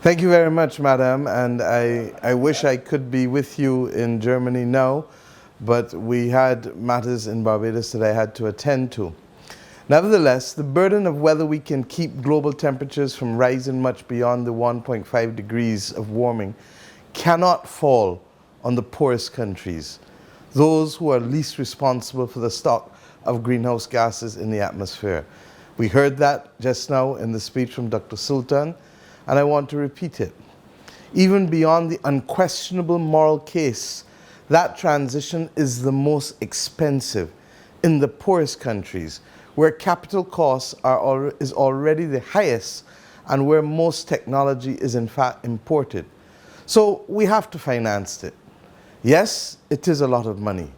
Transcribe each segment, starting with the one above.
Thank you very much, Madam, and I wish I could be with you in Germany now, but we had matters in Barbados that I had to attend to. Nevertheless, the burden of whether we can keep global temperatures from rising much beyond the 1.5 degrees of warming cannot fall on the poorest countries, those who are least responsible for the stock of greenhouse gases in the atmosphere. We heard that just now in the speech from Dr. Sultan, and I want to repeat it. Even beyond the unquestionable moral case, that transition is the most expensive in the poorest countries, where capital costs is already the highest and where most technology is in fact imported. So we have to finance it. Yes, it is a lot of money.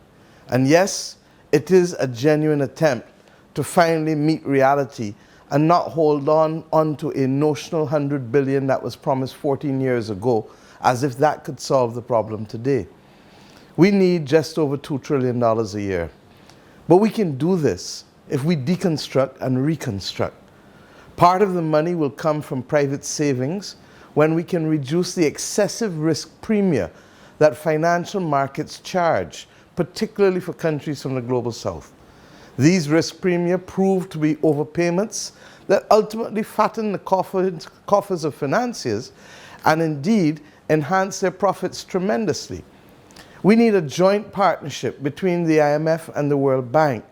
And yes, it is a genuine attempt to finally meet reality and not hold on to a notional 100 billion that was promised 14 years ago, as if that could solve the problem today. We need just over $2 trillion a year. But we can do this if we deconstruct and reconstruct. Part of the money will come from private savings when we can reduce the excessive risk premium that financial markets charge, particularly for countries from the global south. These risk premia prove to be overpayments that ultimately fatten the coffers of financiers and indeed enhance their profits tremendously. We need a joint partnership between the IMF and the World Bank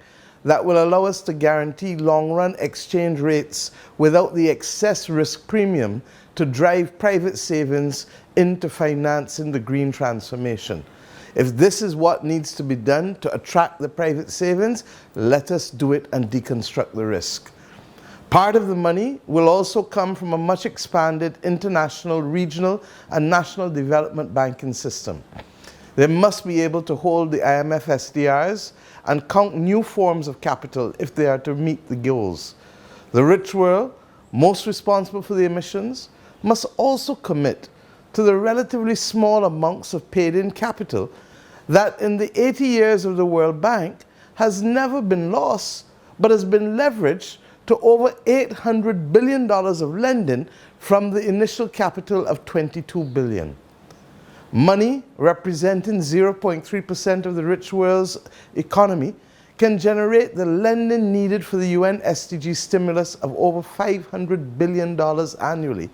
that will allow us to guarantee long-run exchange rates without the excess risk premium to drive private savings into financing the green transformation. If this is what needs to be done to attract the private savings, let us do it and deconstruct the risk. Part of the money will also come from a much expanded international, regional, and national development banking system. They must be able to hold the IMF SDRs and count new forms of capital if they are to meet the goals. The rich world, most responsible for the emissions, must also commit to the relatively small amounts of paid-in capital that in the 80 years of the World Bank has never been lost, but has been leveraged to over $800 billion of lending from the initial capital of $22 billion. Money representing 0.3% of the rich world's economy can generate the lending needed for the UN SDG stimulus of over $500 billion annually,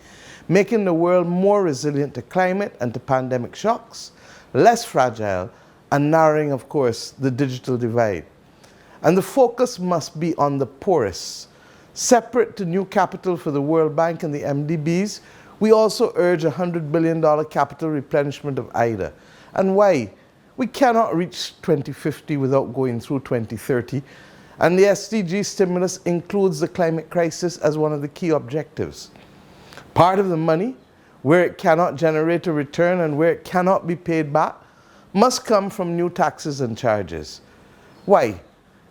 making the world more resilient to climate and to pandemic shocks, less fragile, and narrowing, of course, the digital divide. And the focus must be on the poorest. Separate to new capital for the World Bank and the MDBs, we also urge a $100 billion capital replenishment of IDA. And why? We cannot reach 2050 without going through 2030. And the SDG stimulus includes the climate crisis as one of the key objectives. Part of the money, where it cannot generate a return and where it cannot be paid back, must come from new taxes and charges. Why?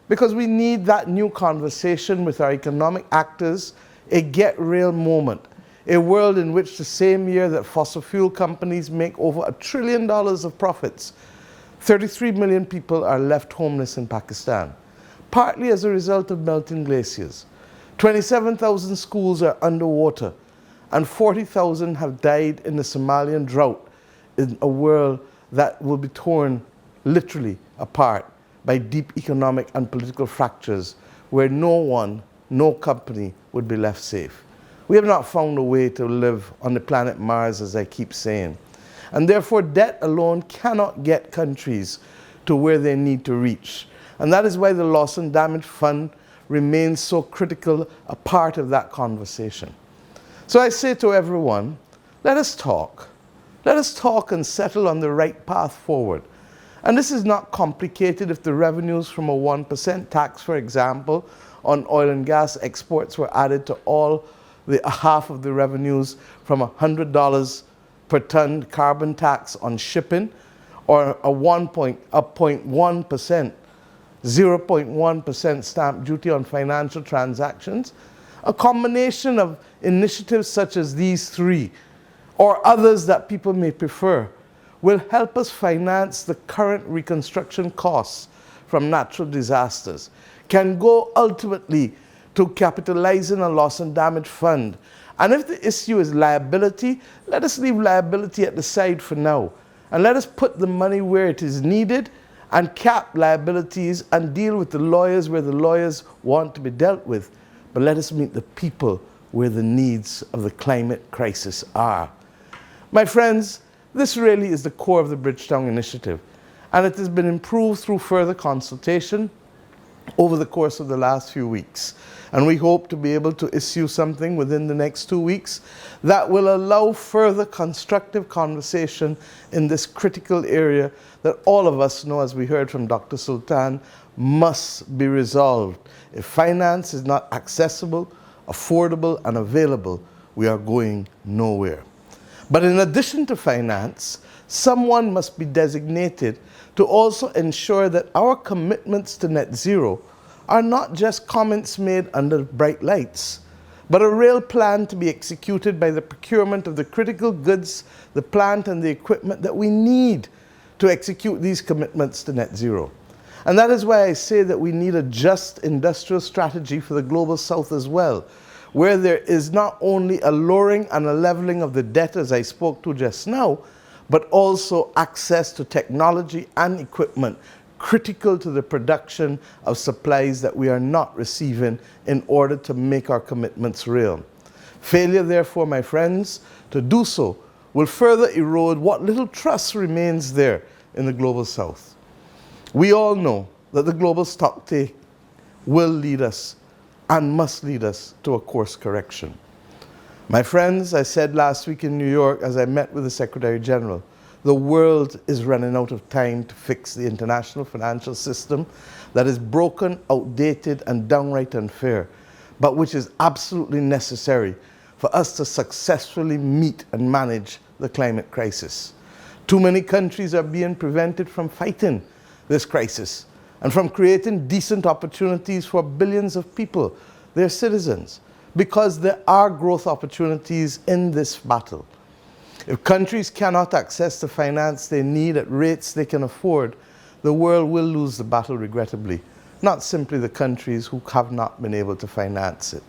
Because we need that new conversation with our economic actors, a get real moment, a world in which the same year that fossil fuel companies make over $1 trillion of profits, 33 million people are left homeless in Pakistan, partly as a result of melting glaciers. 27,000 schools are underwater, and 40,000 have died in the Somalian drought, in a world that will be torn literally apart by deep economic and political fractures where no one, no company would be left safe. We have not found a way to live on the planet Mars, as I keep saying. And therefore, debt alone cannot get countries to where they need to reach. And that is why the Loss and Damage Fund remains so critical a part of that conversation. So I say to everyone, let us talk. Let us talk and settle on the right path forward. And this is not complicated if the revenues from a 1% tax, for example, on oil and gas exports were added to all the half of the revenues from $100 per ton carbon tax on shipping, or a 0.1% stamp duty on financial transactions. A combination of initiatives such as these three, or others that people may prefer, will help us finance the current reconstruction costs from natural disasters, can go ultimately to capitalizing a loss and damage fund And if the issue is liability, let us leave liability at the side for now. And let us put the money where it is needed and cap liabilities and deal with the lawyers where the lawyers want to be dealt with. But let us meet the people where the needs of the climate crisis are. My friends, this really is the core of the Bridgetown Initiative, and it has been improved through further consultation over the course of the last few weeks. And we hope to be able to issue something within the next 2 weeks that will allow further constructive conversation in this critical area that all of us know, as we heard from Dr. Sultan, must be resolved. If finance is not accessible, affordable, and available, we are going nowhere. But in addition to finance, someone must be designated to also ensure that our commitments to net zero are not just comments made under bright lights, but a real plan to be executed by the procurement of the critical goods, the plant, and the equipment that we need to execute these commitments to net zero. And that is why I say that we need a just industrial strategy for the Global South as well, where there is not only a lowering and a leveling of the debt, as I spoke to just now, but also access to technology and equipment critical to the production of supplies that we are not receiving in order to make our commitments real. Failure, therefore, my friends, to do so will further erode what little trust remains there in the Global South. We all know that the global stocktake will lead us and must lead us to a course correction. My friends, I said last week in New York as I met with the Secretary General, the world is running out of time to fix the international financial system that is broken, outdated, and downright unfair, but which is absolutely necessary for us to successfully meet and manage the climate crisis. Too many countries are being prevented from fighting this crisis and from creating decent opportunities for billions of people, their citizens, because there are growth opportunities in this battle. If countries cannot access the finance they need at rates they can afford, the world will lose the battle regrettably, not simply the countries who have not been able to finance it.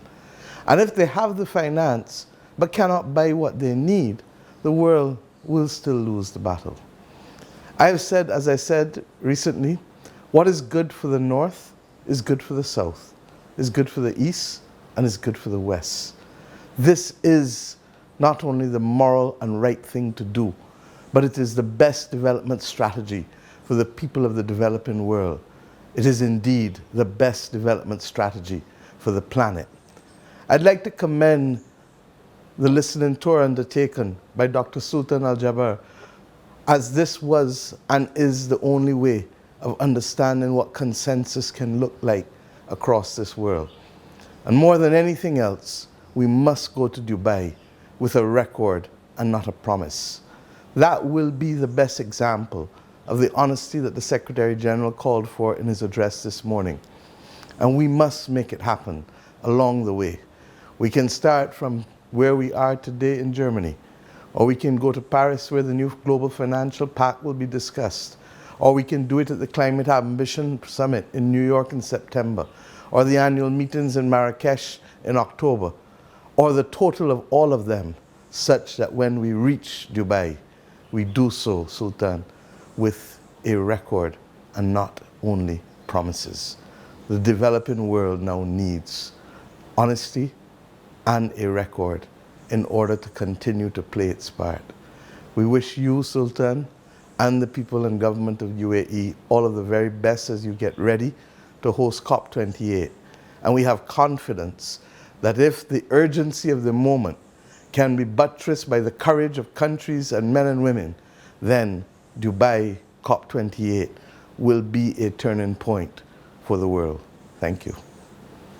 And if they have the finance but cannot buy what they need, the world will still lose the battle. I have said, as I said recently, what is good for the North is good for the South, is good for the East, and is good for the West. This is not only the moral and right thing to do, but it is the best development strategy for the people of the developing world. It is indeed the best development strategy for the planet. I'd like to commend the listening tour undertaken by Dr. Sultan Al-Jaber, as this was and is the only way of understanding what consensus can look like across this world. And more than anything else, we must go to Dubai with a record and not a promise. That will be the best example of the honesty that the Secretary General called for in his address this morning. And we must make it happen along the way. We can start from where we are today in Germany, or we can go to Paris where the new Global Financial Pact will be discussed, or we can do it at the Climate Ambition Summit in New York in September, or the annual meetings in Marrakesh in October, or the total of all of them, such that when we reach Dubai, we do so, Sultan, with a record and not only promises. The developing world now needs honesty and a record in order to continue to play its part. We wish you, Sultan, and the people and government of UAE all of the very best as you get ready to host COP28. And we have confidence that if the urgency of the moment can be buttressed by the courage of countries and men and women, then Dubai COP28 will be a turning point for the world. Thank you.